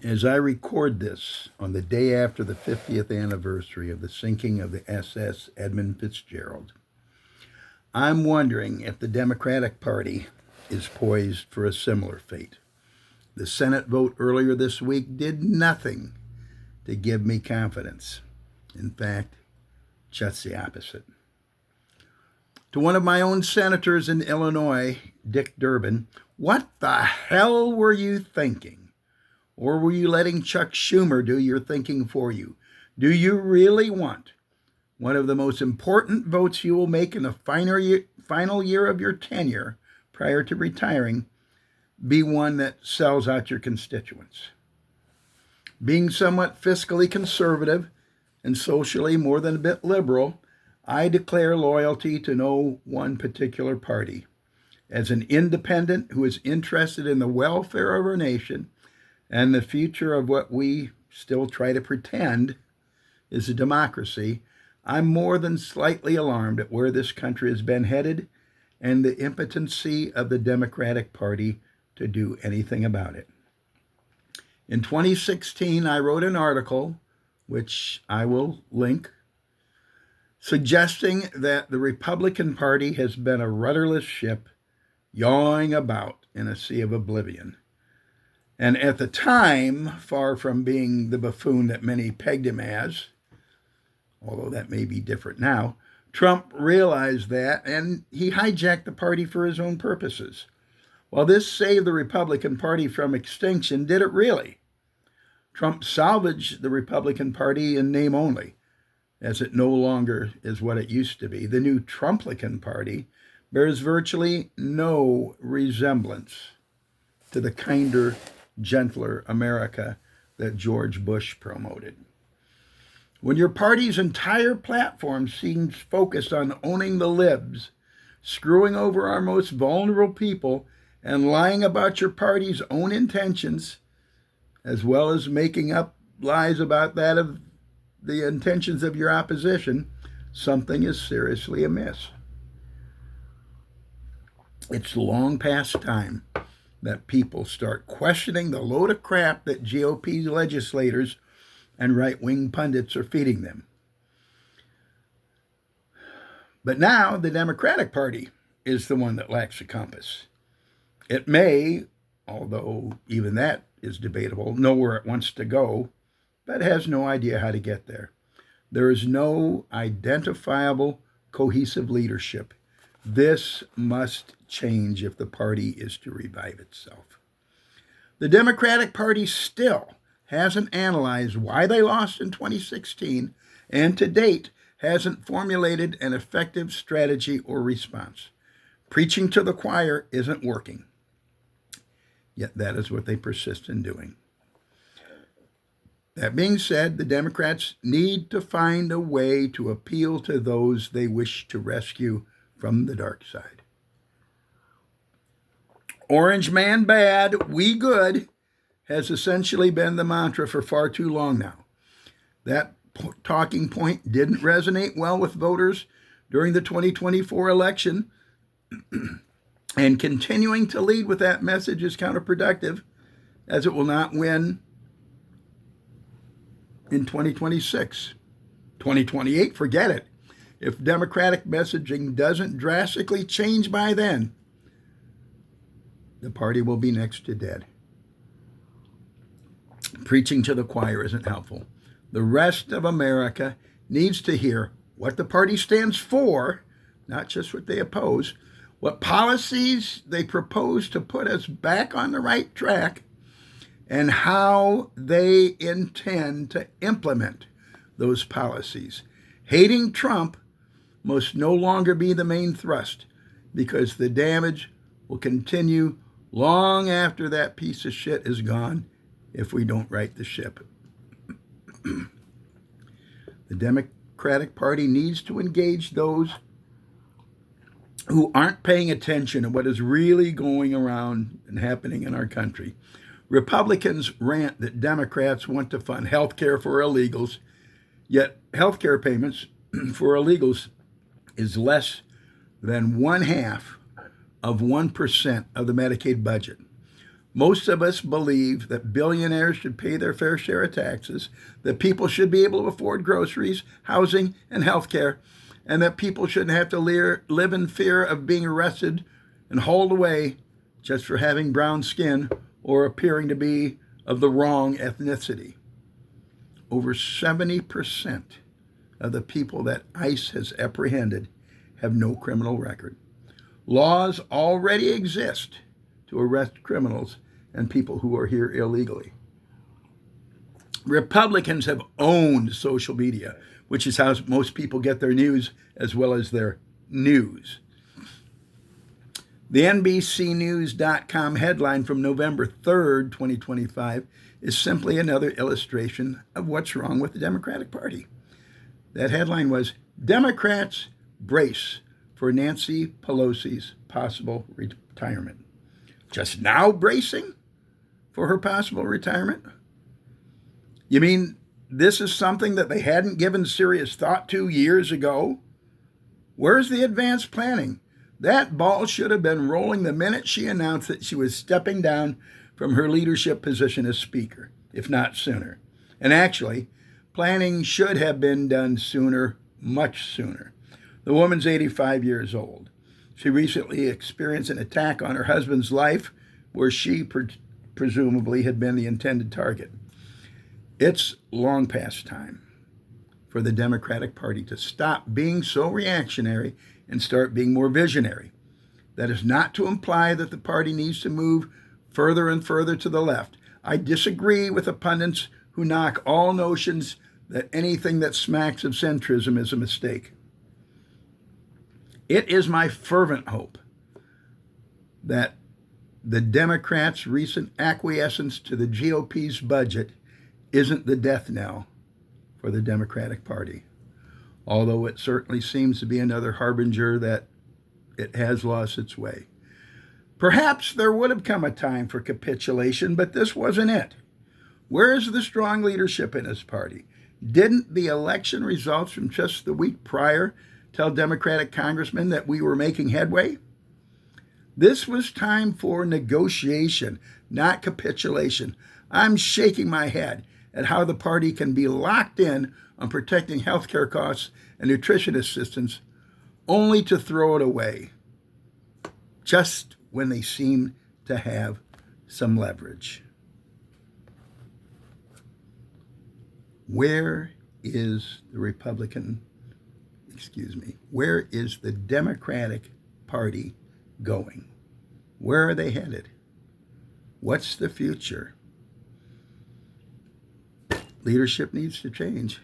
As I record this on the day after the 50th anniversary of the sinking of the SS Edmund Fitzgerald, I'm wondering if the Democratic Party is poised for a similar fate. The Senate vote earlier this week did nothing to give me confidence. In fact, just the opposite. To one of my own senators in Illinois, Dick Durbin, what the hell were you thinking? Or were you letting Chuck Schumer do your thinking for you? Do you really want one of the most important votes you will make in the final year of your tenure prior to retiring be one that sells out your constituents? Being somewhat fiscally conservative and socially more than a bit liberal, I declare loyalty to no one particular party. As an independent who is interested in the welfare of our nation and the future of what we still try to pretend is a democracy, I'm more than slightly alarmed at where this country has been headed and the impotency of the Democratic Party to do anything about it. In 2016, I wrote an article, which I will link, suggesting that the Republican Party has been a rudderless ship yawing about in a sea of oblivion. And at the time, far from being the buffoon that many pegged him as, although that may be different now, Trump realized that and he hijacked the party for his own purposes. While this saved the Republican Party from extinction, did it really? Trump salvaged the Republican Party in name only, as it no longer is what it used to be. The new Trumplican Party bears virtually no resemblance to the kinder, gentler America that George Bush promoted. When your party's entire platform seems focused on owning the libs, screwing over our most vulnerable people, and lying about your party's own intentions, as well as making up lies about that of the intentions of your opposition, something is seriously amiss. It's long past time that people start questioning the load of crap that GOP legislators and right-wing pundits are feeding them. But now the Democratic Party is the one that lacks a compass. It may, although even that is debatable, know where it wants to go, but has no idea how to get there. There is no identifiable, cohesive leadership. This must change if the party is to revive itself. The Democratic Party still hasn't analyzed why they lost in 2016 and to date hasn't formulated an effective strategy or response. Preaching to the choir isn't working. Yet that is what they persist in doing. That being said, the Democrats need to find a way to appeal to those they wish to rescue from the dark side. Orange man bad, we good has essentially been the mantra for far too long now. That talking point didn't resonate well with voters during the 2024 election, and continuing to lead with that message is counterproductive, as it will not win in 2026. 2028, forget it. If Democratic messaging doesn't drastically change by then, the party will be next to dead. Preaching to the choir isn't helpful. The rest of America needs to hear what the party stands for, not just what they oppose, what policies they propose to put us back on the right track, and how they intend to implement those policies. Hating Trump must no longer be the main thrust, because the damage will continue long after that piece of shit is gone if we don't right the ship. The Democratic Party needs to engage those who aren't paying attention to what is really going around and happening in our country. Republicans rant that Democrats want to fund health care for illegals, yet health care payments for illegals is less than 1/2 of 1% of the Medicaid budget. Most of us believe that billionaires should pay their fair share of taxes, that people should be able to afford groceries, housing, and health care, and that people shouldn't have to live in fear of being arrested and hauled away just for having brown skin or appearing to be of the wrong ethnicity. Over 70% of the people that ICE has apprehended have no criminal record. Laws already exist to arrest criminals and people who are here illegally. Republicans have owned social media, which is how most people get their news as well as their news. The NBCnews.com headline from November 3rd, 2025, is simply another illustration of what's wrong with the Democratic Party. That headline was, Democrats brace for Nancy Pelosi's possible retirement. Just now bracing for her possible retirement? You mean this is something that they hadn't given serious thought to years ago? Where's the advanced planning? That ball should have been rolling the minute she announced that she was stepping down from her leadership position as Speaker, if not sooner. And actually, planning should have been done sooner, much sooner. The woman's 85 years old. She recently experienced an attack on her husband's life where she presumably had been the intended target. It's long past time for the Democratic Party to stop being so reactionary and start being more visionary. That is not to imply that the party needs to move further and further to the left. I disagree with the pundits who knock all notions that anything that smacks of centrism is a mistake. It is my fervent hope that the Democrats' recent acquiescence to the GOP's budget isn't the death knell for the Democratic Party, although it certainly seems to be another harbinger that it has lost its way. Perhaps there would have come a time for capitulation, but this wasn't it. Where is the strong leadership in this party? Didn't the election results from just the week prior tell Democratic congressmen that we were making headway? This was time for negotiation, not capitulation. I'm shaking my head at how the party can be locked in on protecting health care costs and nutrition assistance only to throw it away just when they seem to have some leverage. Where is the Democratic Party going? Where are they headed? What's the future? Leadership needs to change.